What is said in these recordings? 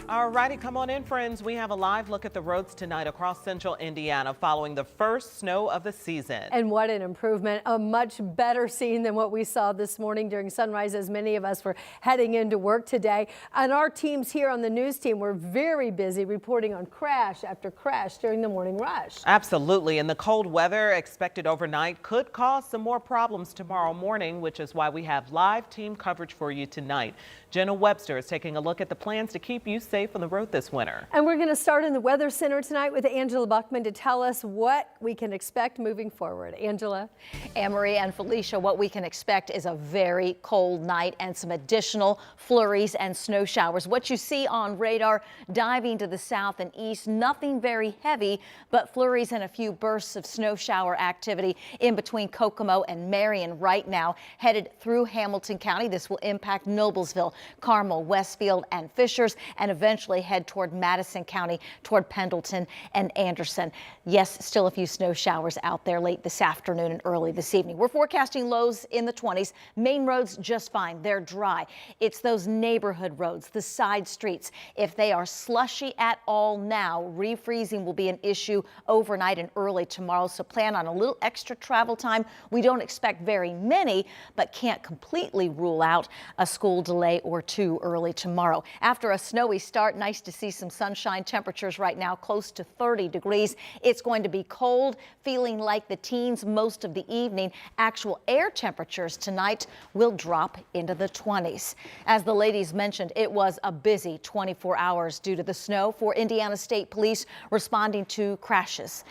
All righty, come on in, friends. We have a live look at the roads tonight across central Indiana following the first snow of the season. And what an improvement. A much better scene than what we saw this morning during sunrise as many of us were heading into work today. And our teams here on the news team were very busy reporting on crash after crash during the morning rush. Absolutely. And the cold weather expected overnight could cause some more problems tomorrow morning, which is why we have live team coverage for you tonight. Jenna Webster is taking a look at the plans to keep you safe on the road this winter. And we're going to start in the Weather Center tonight with Angela Buckman to tell us what we can expect moving forward. Angela. Anne-Marie and Felicia, what we can expect is a very cold night and some additional flurries and snow showers. What you see on radar diving to the south and east, nothing very heavy, but flurries and a few bursts of snow shower activity in between Kokomo and Marion right now, headed through Hamilton County. This will impact Noblesville, Carmel, Westfield, and Fishers, and eventually head toward Madison County, toward Pendleton and Anderson. Yes, still a few snow showers out there late this afternoon and early this evening. We're forecasting lows in the 20s. Main roads just fine. They're dry. It's those neighborhood roads, the side streets. If they are slushy at all now, refreezing will be an issue overnight and early tomorrow. So plan on a little extra travel time. We don't expect very many, but can't completely rule out a school delay or two early tomorrow. After a snowy start, nice to see some sunshine. Temperatures right now close to 30 degrees. It's going to be cold, feeling like the teens most of the evening. Actual air temperatures tonight will drop into the 20s. As the ladies mentioned, it was a busy 24 hours due to the snow for Indiana State Police responding to crashes,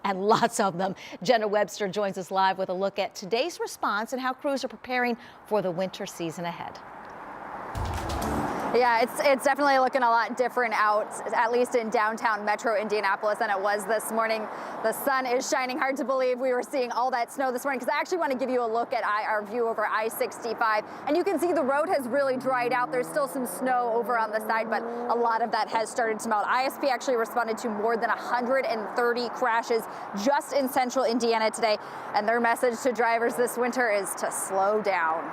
and lots of them. Jenna Webster joins us live with a look at today's response and how crews are preparing for the winter season ahead. Yeah, it's definitely looking a lot different out, at least in downtown Metro Indianapolis, than it was this morning. The sun is shining. Hard to believe we were seeing all that snow this morning, because I actually want to give you a look at our view over I-65. And you can see the road has really dried out. There's still some snow over on the side, but a lot of that has started to melt. ISP actually responded to more than 130 crashes just in central Indiana today. And their message to drivers this winter is to slow down.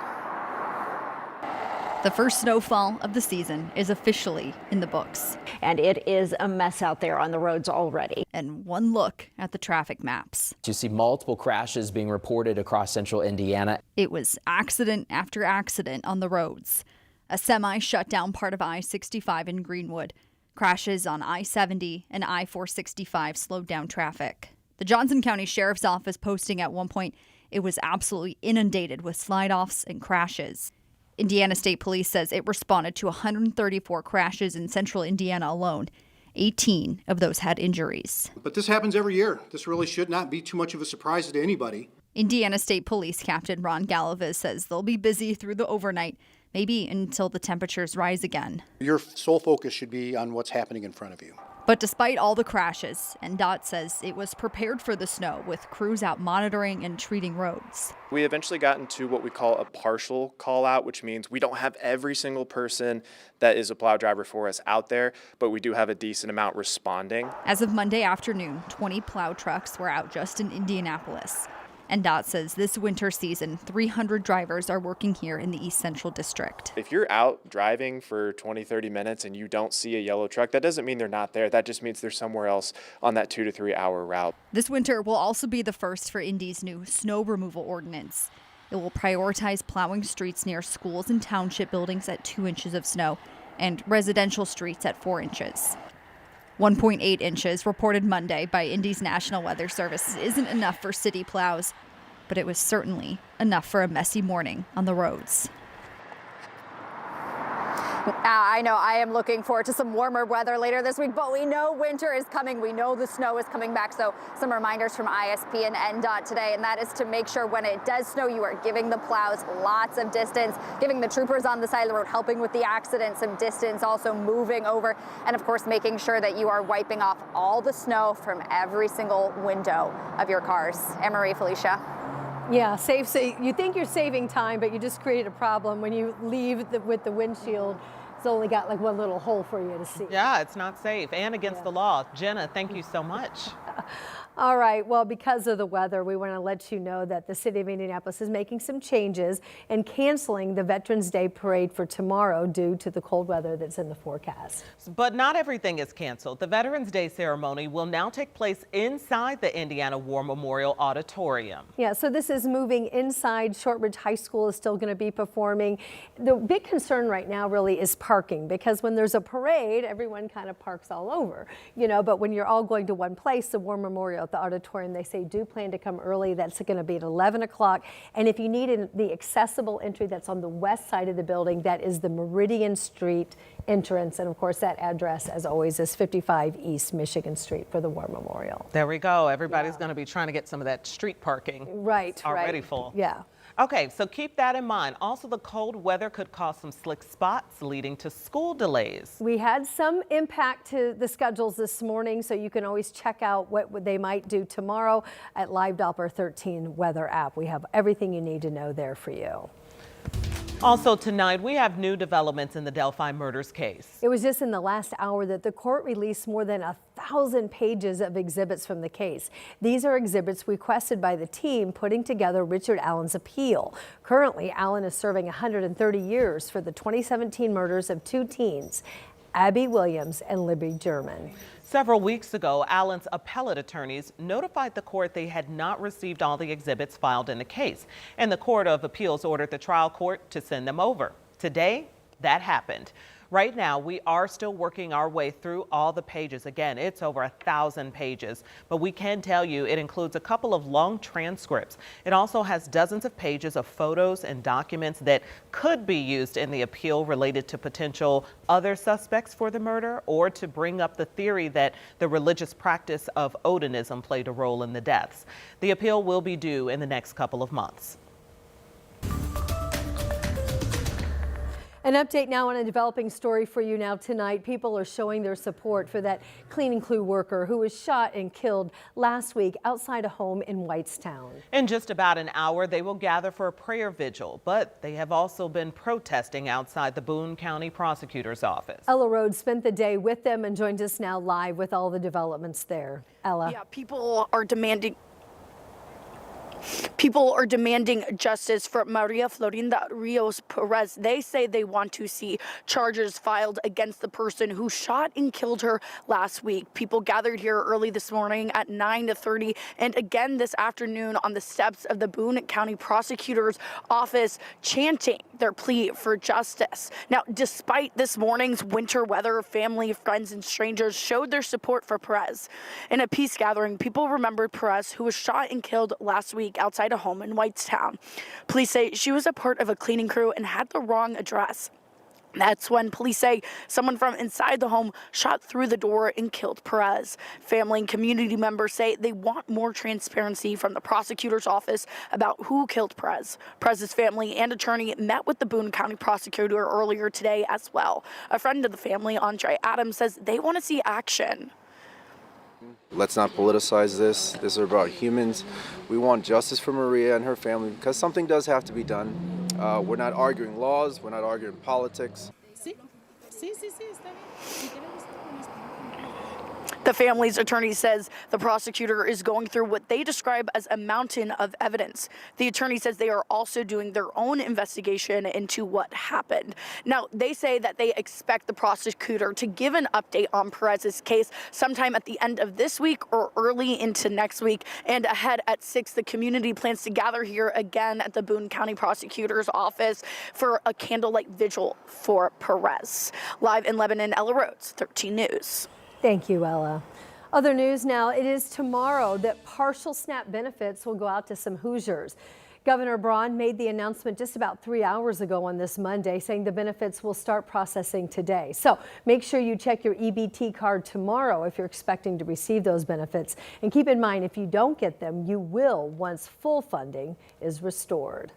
The first snowfall of the season is officially in the books. And it is a mess out there on the roads already. And one look at the traffic maps. You see multiple crashes being reported across central Indiana. It was accident after accident on the roads. A semi shut down part of I-65 in Greenwood. Crashes on I-70 and I-465 slowed down traffic. The Johnson County Sheriff's Office posting at one point it was absolutely inundated with slide-offs and crashes. Indiana State Police says it responded to 134 crashes in central Indiana alone. 18 of those had injuries. But this happens every year. This really should not be too much of a surprise to anybody. Indiana State Police Captain Ron Galaviz says they'll be busy through the overnight, maybe until the temperatures rise again. Your sole focus should be on what's happening in front of you. But despite all the crashes, NDOT says it was prepared for the snow with crews out monitoring and treating roads. We eventually got into what we call a partial call out, which means we don't have every single person that is a plow driver for us out there, but we do have a decent amount responding. As of Monday afternoon, 20 plow trucks were out just in Indianapolis. NDOT says this winter season, 300 drivers are working here in the East Central District. If you're out driving for 20, 30 minutes and you don't see a yellow truck, that doesn't mean they're not there. That just means they're somewhere else on that 2 to 3 hour route. This winter will also be the first for Indy's new snow removal ordinance. It will prioritize plowing streets near schools and township buildings at 2 inches of snow and residential streets at 4 inches. 1.8 inches reported Monday by Indy's National Weather Service isn't enough for city plows, but it was certainly enough for a messy morning on the roads. I know I am looking forward to some warmer weather later this week, but we know winter is coming. We know the snow is coming back. So some reminders from ISP and NDOT today, and that is to make sure when it does snow, you are giving the plows lots of distance, giving the troopers on the side of the road helping with the accident some distance, also moving over, and of course making sure that you are wiping off all the snow from every single window of your cars. Anne-Marie, Felicia. Yeah, you think you're saving time, but you just created a problem when you leave with the windshield. It's only got like one little hole for you to see. Yeah, it's not safe and against the law. Jenna, thank you so much. All right, well, because of the weather, we want to let you know that the city of Indianapolis is making some changes and canceling the Veterans Day Parade for tomorrow due to the cold weather that's in the forecast. But not everything is canceled. The Veterans Day ceremony will now take place inside the Indiana War Memorial Auditorium. Yeah, so this is moving inside. Shortridge High School is still going to be performing. The big concern right now really is parking, because when there's a parade, everyone kind of parks all over, but when you're all going to one place, the War Memorial at the auditorium, they say do plan to come early. That's going to be at 11 o'clock. And if you need the accessible entry that's on the west side of the building, that is the Meridian Street entrance. And of course, that address, as always, is 55 East Michigan Street for the War Memorial. There we go. Everybody's going to be trying to get some of that street parking. Right. Already full. Yeah. Okay, so keep that in mind. Also, the cold weather could cause some slick spots leading to school delays. We had some impact to the schedules this morning, so you can always check out what they might do tomorrow at Live Doppler 13 weather app. We have everything you need to know there for you. Also tonight, we have new developments in the Delphi murders case. It was just in the last hour that the court released more than 1,000 pages of exhibits from the case. These are exhibits requested by the team putting together Richard Allen's appeal. Currently, Allen is serving 130 years for the 2017 murders of two teens, Abby Williams and Libby German. Several weeks ago, Allen's appellate attorneys notified the court they had not received all the exhibits filed in the case, and the Court of Appeals ordered the trial court to send them over. Today, that happened. Right now, we are still working our way through all the pages. Again, it's over 1,000 pages, but we can tell you it includes a couple of long transcripts. It also has dozens of pages of photos and documents that could be used in the appeal related to potential other suspects for the murder, or to bring up the theory that the religious practice of Odinism played a role in the deaths. The appeal will be due in the next couple of months. An update now on a developing story for you now tonight. People are showing their support for that cleaning crew worker who was shot and killed last week outside a home in Whitestown. In just about an hour, they will gather for a prayer vigil, but they have also been protesting outside the Boone County Prosecutor's Office. Ella Rhodes spent the day with them and joins us now live with all the developments there. Ella. Yeah, people are demanding justice for Maria Florinda Rios Perez. They say they want to see charges filed against the person who shot and killed her last week. People gathered here early this morning at 9:30 and again this afternoon on the steps of the Boone County Prosecutor's Office, chanting their plea for justice. Now, despite this morning's winter weather, family, friends, and strangers showed their support for Perez. In a peace gathering, people remembered Perez, who was shot and killed last week outside a home in Whitestown. Police say she was a part of a cleaning crew and had the wrong address. That's when police say someone from inside the home shot through the door and killed Perez. Family and community members say they want more transparency from the prosecutor's office about who killed Perez. Perez's family and attorney met with the Boone County prosecutor earlier today as well. A friend of the family, Andre Adams, says they want to see action. Let's not politicize this. This is about humans. We want justice for Maria and her family because something does have to be done. We're not arguing laws. We're not arguing politics. The family's attorney says the prosecutor is going through what they describe as a mountain of evidence. The attorney says they are also doing their own investigation into what happened. Now, they say that they expect the prosecutor to give an update on Perez's case sometime at the end of this week or early into next week. And ahead at 6, the community plans to gather here again at the Boone County Prosecutor's Office for a candlelight vigil for Perez. Live in Lebanon, Ella Rhodes, 13 News. Thank you, Ella. Other news now, it is tomorrow that partial SNAP benefits will go out to some Hoosiers. Governor Braun made the announcement just about 3 hours ago on this Monday, saying the benefits will start processing today. So make sure you check your EBT card tomorrow if you're expecting to receive those benefits. And keep in mind, if you don't get them, you will once full funding is restored.